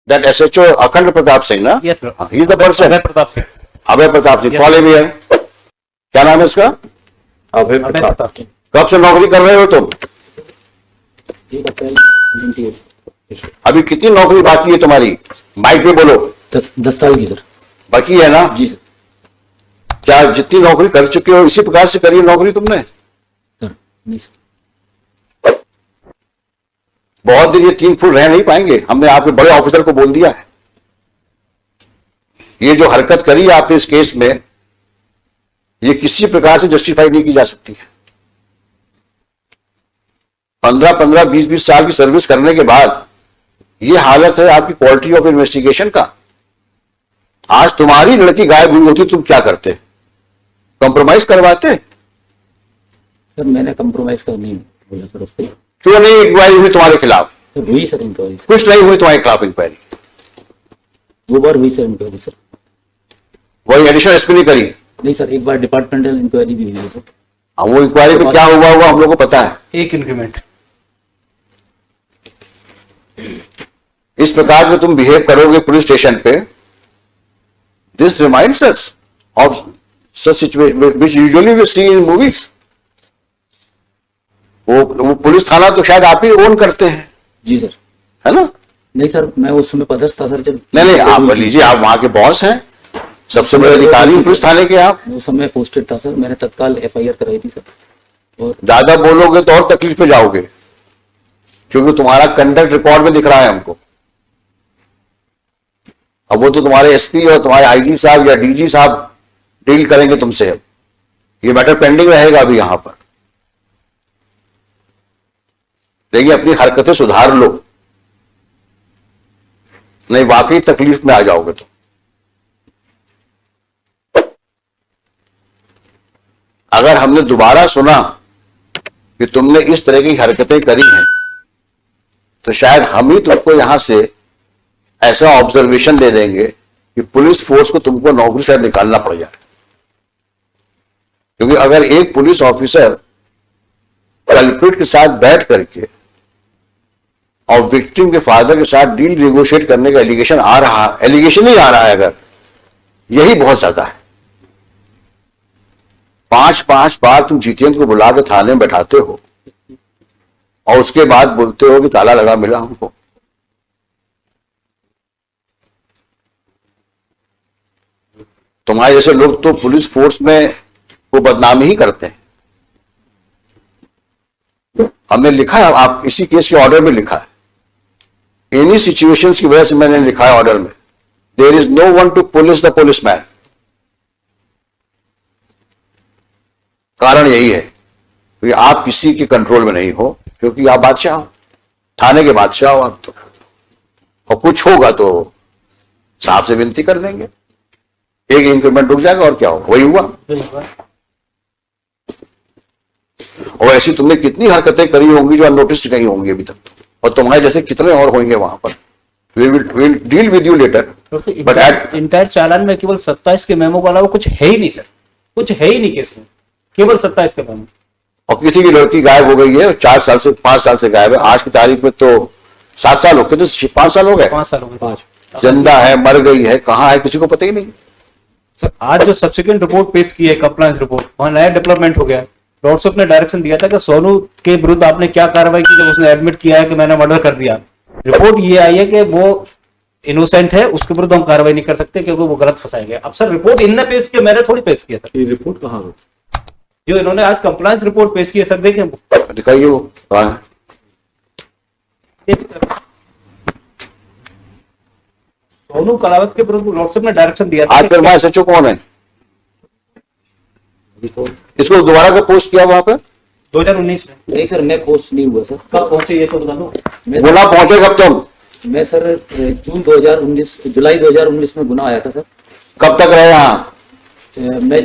That SHO अखंड प्रताप सिंह ना? Yes, sir. He is the person. Abhay Pratap Singh. Abhay Pratap Singh college भी है। क्या नाम है इसका? अभय अभय प्रताप। प्रताप सिंह। कब से नौकरी कर रहे हो तुम? अभी कितनी नौकरी बाकी है तुम्हारी? माइक पे बोलो। 10 साल की सर। बाकी है ना? जी सर। क्या जितनी नौकरी कर चुके हो इसी प्रकार से करी नौकरी तुमने? सर नहीं सर। बहुत दिन ये 3 फुट रह नहीं पाएंगे। हमने आपके बड़े ऑफिसर को बोल दिया है। ये जो हरकत करी आपने इस केस में, ये किसी प्रकार से जस्टिफाई नहीं की जा सकती है। 15-15, 20-20 साल की सर्विस करने के बाद ये हालत है आपकी क्वालिटी ऑफ इन्वेस्टिगेशन का। आज तुम्हारी लड़की गायब हुई होती तुम क्या करते? कॉम्प्रोमाइज करवाते? सर मैंने कंप्रोमाइज कर नहीं बोला सर उससे। क्यों नहीं इंक्वायरी हुई तुम्हारे खिलाफ? सर हुई सर इंक्वायरी। कुछ नहीं हुई तुम्हारे खिलाफ इंक्वायरी? 2 बार हुई सर इंक्वायरी सर। वही एडिशनल एसपी ने करी? नहीं सर, एक बार डिपार्टमेंटल इंक्वायरी भी हुई है सर। अब वो इंक्वायरी में क्या हुआ हम लोग को पता है। एक इंक्रीमेंट। इस प्रकार से तुम बिहेव करोगे पुलिस स्टेशन पे, this reminds us of such situation which usually we see in movies. वो पुलिस थाना तो शायद आप ही ओन करते हैं, जी सर। है ना? नहीं सर, मैं उस समय पदस्थ था सर जब। नहीं आप लीजिए, आप वहां के बॉस हैं, सबसे बड़े अधिकारी पुलिस थाने के आप। उस समय पोस्टेड था सर, मैंने तत्काल FIR कराई थी सर। और ज्यादा बोलोगे तो और तकलीफ में जाओगे, क्योंकि तुम्हारा कंडक्ट रिकॉर्ड में दिख रहा है हमको। अब वो तो तुम्हारे SP और तुम्हारे IG साहब या DG साहब डील करेंगे तुमसे। अब ये मैटर पेंडिंग रहेगा अभी यहां पर। लेकिन अपनी हरकतें सुधार लो, नहीं वाकई तकलीफ में आ जाओगे तुम। अगर हमने दोबारा सुना कि तुमने इस तरह की हरकतें करी हैं, तो शायद हम ही तुमको यहां से ऐसा ऑब्जर्वेशन दे देंगे कि पुलिस फोर्स को तुमको नौकरी शायद निकालना पड़ जाए। क्योंकि अगर एक पुलिस ऑफिसर कल्प्रिट के साथ बैठ करके और विक्टिम के फादर के साथ डील नेगोशिएट करने का एलिगेशन आ रहा, एलिगेशन ही आ रहा है, अगर यही बहुत ज्यादा है। 5-5 बार तुम GTM को बुला के थाने में बैठाते हो और उसके बाद बोलते हो कि ताला लगा मिला हमको। तुम्हारे जैसे लोग तो पुलिस फोर्स में वो बदनामी ही करते हैं। हमने लिखा है, आप इसी केस के ऑर्डर में लिखा है, एनी सिचुएशंस की वजह से मैंने लिखा है ऑर्डर में, there is no one to police the policeman. कारण यही है कि आप किसी के कंट्रोल में नहीं हो, क्योंकि आप बादशाह हो, थाने के बादशाह हो आप तो। और कुछ होगा तो साहब से विनती कर देंगे, एक इंक्रीमेंट रुक जाएगा और क्या होगा, वही हुआ। और ऐसी तुमने कितनी हरकतें करी होंगी जो अननोटिस्ड गई होंगी अभी तक, और तुम्हारे जैसे कितने और होंगे वहां पर। We will deal with you later. But entire challan में केवल 27 के मेमो के अलावा कुछ है ही नहीं सर, कुछ है ही नहीं केस में, केवल 27 के मेमो। और किसी की लड़की गायब हो गई है 4 साल से 5 साल से गायब है, आज की तारीख में तो 7 साल हो गए, तो 5 साल हो गए। 5 साल हो गए। 5 जिंदा है, मर गई है, कहाँ है, किसी को पता ही नहीं। सर आज जो सब्सिक्वेंट रिपोर्ट पेश की है, कंप्लायंस रिपोर्ट, वहां नया डेवलपमेंट हो गया। लॉर्ड साहब ने डायरेक्शन दिया था कि सोनू के विरुद्ध आपने क्या कार्रवाई की जब उसने एडमिट किया है कि मैंने मर्डर कर दिया। रिपोर्ट ये आई है कि वो इनोसेंट है, उसके विरुद्ध हम कार्रवाई नहीं कर सकते क्योंकि वो गलत फंसाया गया। अब सर रिपोर्ट इनने पेश किया, मैंने थोड़ी पेश किया सर। ये रिपोर्ट कहाँ है जो इन्होंने आज कंप्लायंस रिपोर्ट पेश की है सर, देखें दिखाइए वो कहाँ है। सोनू कलावत के विरुद्ध लॉर्ड साहब ने डायरेक्शन दिया था। आज फिर वहां SHO कौन है? इसको दोबारा का पोस्ट किया वहां पर 2019 में। नहीं सर, मैं पोस्ट नहीं हुआ सर। कब पहुंचे ये तो बता दो। गुना पहुंचे कब तुम? मैं सर जुलाई 2019 में गुना आया था सर। कब तक रहे यहाँ? मैं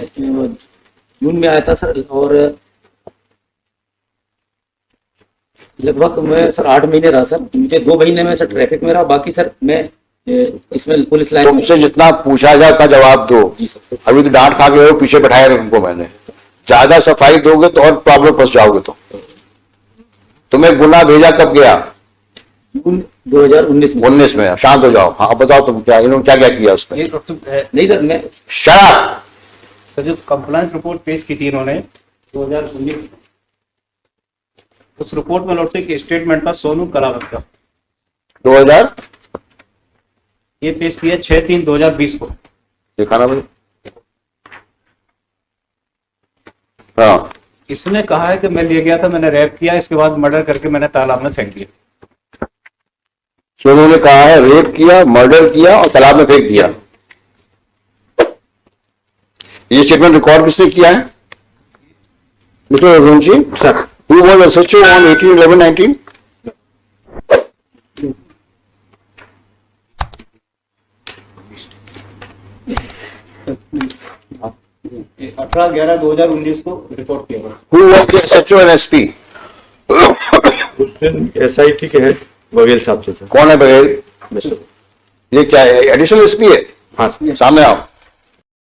जून में आया था सर, और लगभग मैं सर 8 महीने रहा सर। मुझे 2 महीने में सर ट्रैफिक में रहा, बाकी सर मैं इसमें पुलिस लाइन। तुमसे जितना पूछा जाए उतना जवाब दो। अभी तो डांट खा के हो, पीछे बैठाया तुमको मैंने। ज्यादा सफाई दोगे तो और प्रॉब्लम फंस जाओगे। तो तुम्हें गुना भेजा कब गया? जून 2019 में। 19 में। शांत हो जाओ। हाँ, अब बताओ तुम क्या, इन्होंने क्या क्या किया उसमें? ये डॉक्टर है नहीं सर, मैं शराब। सर, जो कंप्लायंस रिपोर्ट पेश की थी इन्होंने 2019, उस रिपोर्ट में लॉर्ड से एक स्टेटमेंट था सोनू कलावत का, 2000 ये पेश किया 6/3/2020 को। दिखाना भाई। हाँ, इसने कहा है कि मैं ले गया था, मैंने रैप किया, इसके बाद मर्डर करके मैंने तालाब में फेंक दिया। सोनू ने कहा है रेप किया, मर्डर किया और तालाब में फेंक दिया। ये स्टेटमेंट रिकॉर्ड किसने किया है? Mister Raghuvanshi sir. Who was SHO on 18/11/19? ये 18/11/2019 को रिपोर्ट किया गया। Who was the SHO and SP? उस दिन SIT के हेड बघेल साहब से सर। कौन है बघेल? मिस्टर ये क्या है? एडिशनल एसपी है? हाँ सर। सामने आओ।